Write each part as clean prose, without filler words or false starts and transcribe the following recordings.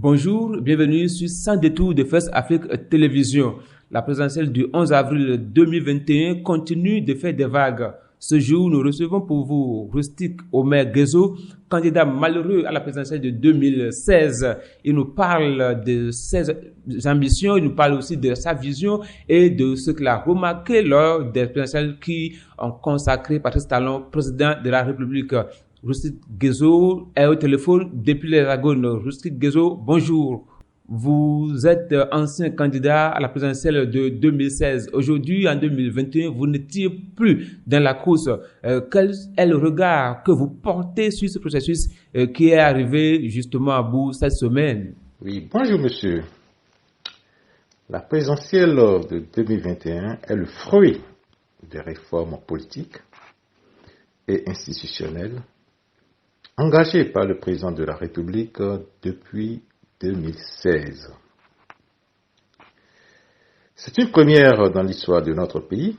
Bonjour, bienvenue sur Sans détour de First Afrique Télévision. La présidentielle du 11 avril 2021 continue de faire des vagues. Ce jour, nous recevons pour vous Rustic Omer Gezo, candidat malheureux à la présidentielle de 2016. Il nous parle de ses ambitions, il nous parle aussi de sa vision et de ce qu'il a remarqué lors des présidentielles qui ont consacré Patrice Talon président de la République. Rustic Gezo est au téléphone depuis les Hexagones. Rustic Gezo, bonjour. Vous êtes ancien candidat à la présidentielle de 2016. Aujourd'hui, en 2021, vous n'étiez plus dans la course. Quel est le regard que vous portez sur ce processus qui est arrivé justement à bout cette semaine? Oui, bonjour monsieur. La présidentielle de 2021 est le fruit des réformes politiques et institutionnelles engagées par le président de la République depuis 2016. C'est une première dans l'histoire de notre pays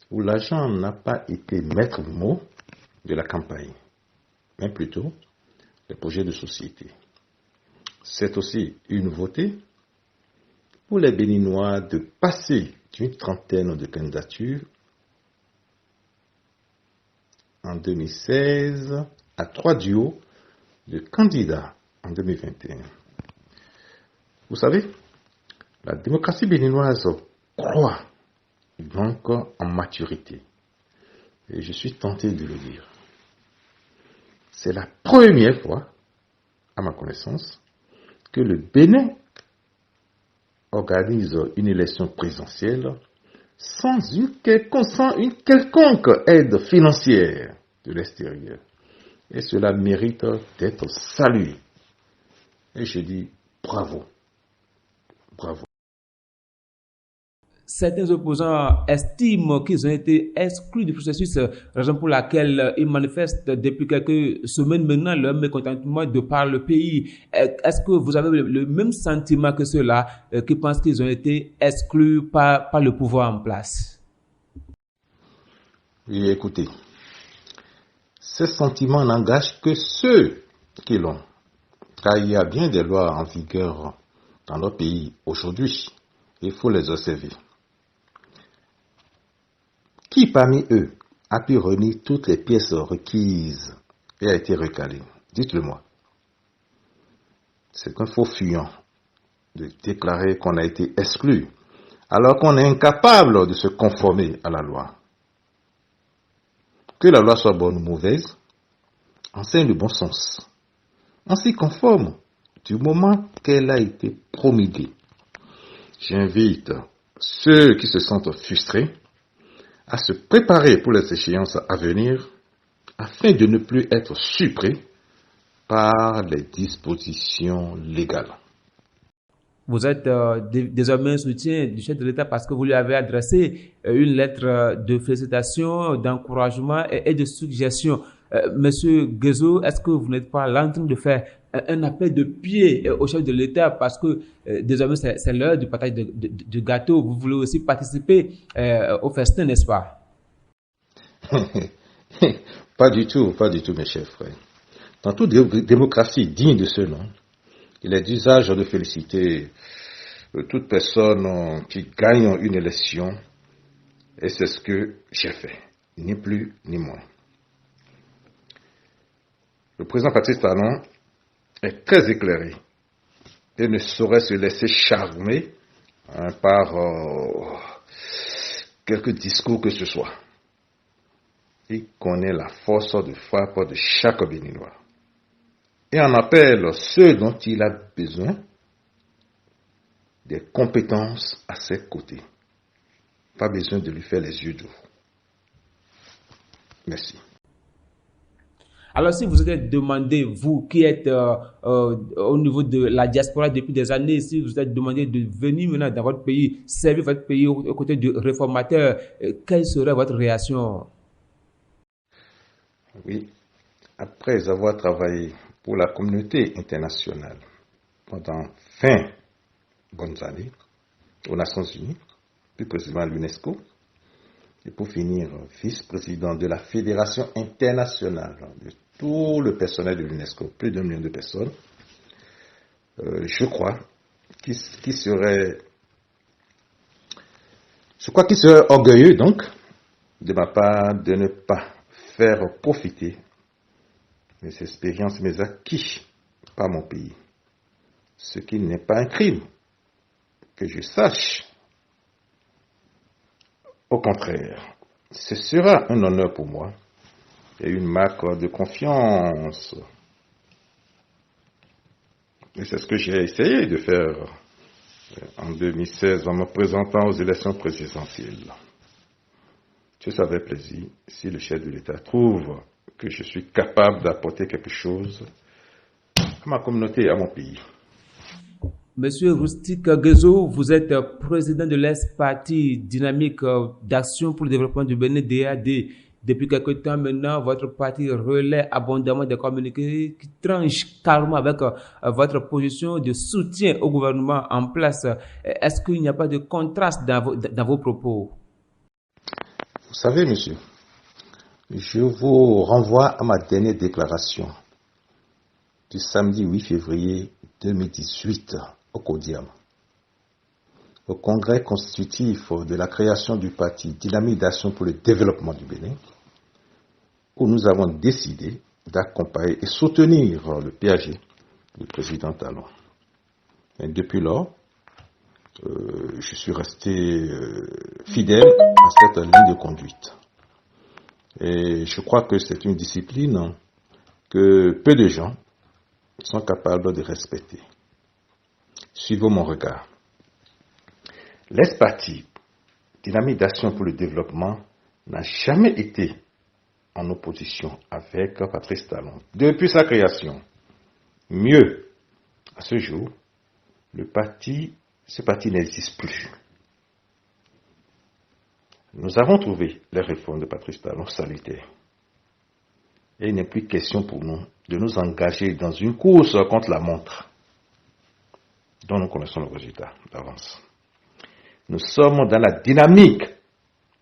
où l'argent n'a pas été maître mot de la campagne, mais plutôt les projets de société. C'est aussi une nouveauté pour les Béninois de passer d'une trentaine de candidatures en 2016 à 3 duos de candidats en 2021. Vous savez, la démocratie béninoise croît donc en maturité. Et je suis tenté de le dire. C'est la première fois, à ma connaissance, que le Bénin organise une élection présidentielle sans une quelconque aide financière de l'extérieur. Et cela mérite d'être salué. Et je dis bravo. Bravo. Certains opposants estiment qu'ils ont été exclus du processus, raison pour laquelle ils manifestent depuis quelques semaines maintenant leur mécontentement de par le pays. Est-ce que vous avez le même sentiment que ceux-là qui pensent qu'ils ont été exclus par le pouvoir en place? Oui, écoutez, ces sentiments n'engagent que ceux qui l'ont, car il y a bien des lois en vigueur dans notre pays aujourd'hui. Il faut les observer. Qui parmi eux a pu réunir toutes les pièces requises et a été recalé? Dites-le-moi. C'est un faux fuyant de déclarer qu'on a été exclu, alors qu'on est incapable de se conformer à la loi. Que la loi soit bonne ou mauvaise, enseigne le bon sens. On s'y conforme du moment qu'elle a été promulguée. J'invite ceux qui se sentent frustrés à se préparer pour les échéances à venir afin de ne plus être surpris par les dispositions légales. Vous êtes désormais un soutien du chef de l'État parce que vous lui avez adressé une lettre de félicitations, d'encouragement et de suggestion. Monsieur Gezo, est-ce que vous n'êtes pas là en train de faire un appel de pied au chef de l'État parce que désormais c'est l'heure du partage du gâteau. Vous voulez aussi participer au festin, n'est-ce pas? Pas du tout, mes chers frères. Dans toute démocratie digne de ce nom, il est d'usage de féliciter toute personne qui gagne une élection, et c'est ce que j'ai fait, ni plus ni moins. Le président Patrice Talon est très éclairé et ne saurait se laisser charmer par quelque discours que ce soit. Il connaît la force de frappe de chaque Béninois et en appelle ceux dont il a besoin des compétences à ses côtés. Pas besoin de lui faire les yeux doux. Merci. Alors, si vous êtes demandé, vous qui êtes au niveau de la diaspora depuis des années, si vous êtes demandé de venir maintenant dans votre pays, servir votre pays aux côtés du réformateur, quelle serait votre réaction? Oui, après avoir travaillé pour la communauté internationale pendant 20 bonnes années aux Nations Unies, plus précisément à l'UNESCO, et pour finir vice-président de la Fédération internationale de tout le personnel de l'UNESCO, plus d'1 million de personnes, je crois qu'il serait orgueilleux donc de ma part de ne pas faire profiter mes expériences, mes acquis par mon pays. Ce qui n'est pas un crime, que je sache. Au contraire, ce sera un honneur pour moi et une marque de confiance. Et c'est ce que j'ai essayé de faire en 2016 en me présentant aux élections présidentielles. Je savais plaisir si le chef de l'État trouve que je suis capable d'apporter quelque chose à ma communauté et à mon pays. Monsieur Rustic Gezo, vous êtes président de l'Est-Parti dynamique d'action pour le développement du Bénin, DAD. Depuis quelque temps maintenant, votre parti relaie abondamment des communiqués qui tranchent carrément avec votre position de soutien au gouvernement en place. Est-ce qu'il n'y a pas de contraste dans vos propos? Vous savez, monsieur, je vous renvoie à ma dernière déclaration du samedi 8 février 2018 au Codiam, au congrès constitutif de la création du parti Dynamique d'action pour le développement du Bénin, où nous avons décidé d'accompagner et soutenir le PAG du président Talon. Et depuis lors, je suis resté fidèle à cette ligne de conduite. Et je crois que c'est une discipline que peu de gens sont capables de respecter. Suivez mon regard. L'Est-Parti Dynamique d'action pour le développement n'a jamais été en opposition avec Patrice Talon depuis sa création. Mieux, à ce jour, ce parti n'existe plus. Nous avons trouvé les réformes de Patrice Talon salutaires. Et il n'est plus question pour nous de nous engager dans une course contre la montre, dont nous connaissons le résultat d'avance. Nous sommes dans la dynamique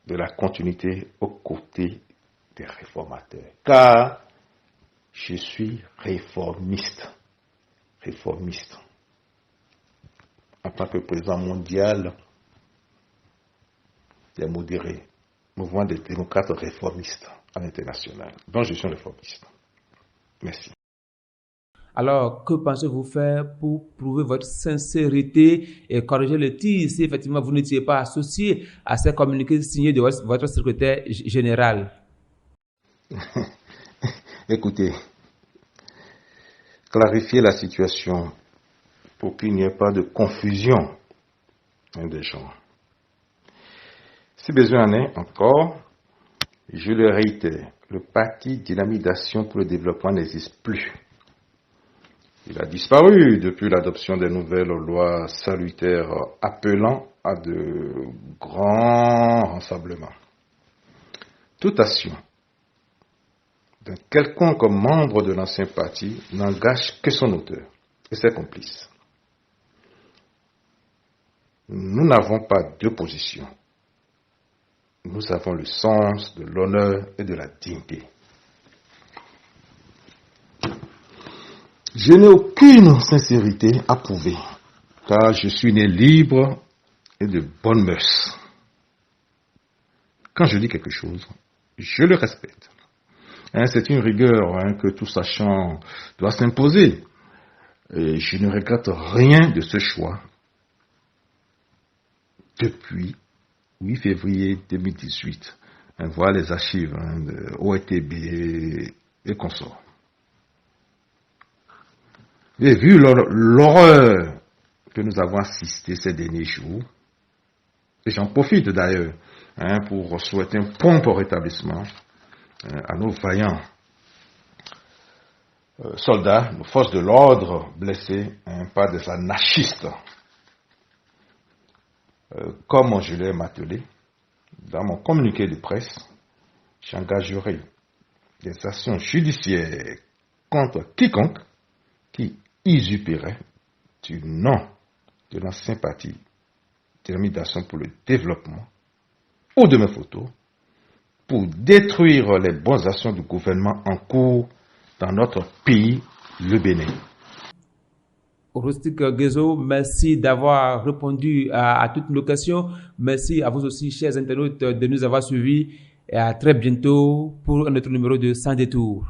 de la continuité aux côtés des réformateurs, car je suis réformiste. En tant que président mondial des modérés, mouvement des démocrates réformistes à l'international, dont je suis un réformiste. Merci. Alors, que pensez-vous faire pour prouver votre sincérité et corriger le tir si effectivement vous n'étiez pas associé à ces communiqués signés de votre secrétaire général? Écoutez, clarifier la situation pour qu'il n'y ait pas de confusion des gens. Si besoin en est encore, je le réitère, le parti Dynamique d'action pour le développement n'existe plus. Il a disparu depuis l'adoption des nouvelles lois salutaires appelant à de grands rassemblements. Toute action d'un quelconque membre de l'ancien parti n'engage que son auteur et ses complices. Nous n'avons pas deux positions. Nous avons le sens de l'honneur et de la dignité. Je n'ai aucune sincérité à prouver, car je suis né libre et de bonnes mœurs. Quand je dis quelque chose, je le respecte. C'est une rigueur que tout sachant doit s'imposer. Et je ne regrette rien de ce choix depuis 8 février 2018. Voilà les archives de OETB et consorts. J'ai vu l'horreur que nous avons assistée ces derniers jours. Et j'en profite d'ailleurs pour souhaiter un prompt rétablissement à nos vaillants soldats, nos forces de l'ordre blessés par des anarchistes. Comme je l'ai martelé, dans mon communiqué de presse, j'engagerai des actions judiciaires contre quiconque qui usurperait du nom de l'ancien parti Dynamique d'action pour le développement ou de mes photos pour détruire les bonnes actions du gouvernement en cours dans notre pays, le Bénin. Rustic Gezo, merci d'avoir répondu à toutes nos questions. Merci à vous aussi, chers internautes, de nous avoir suivis. Et à très bientôt pour un autre numéro de Sans Détour.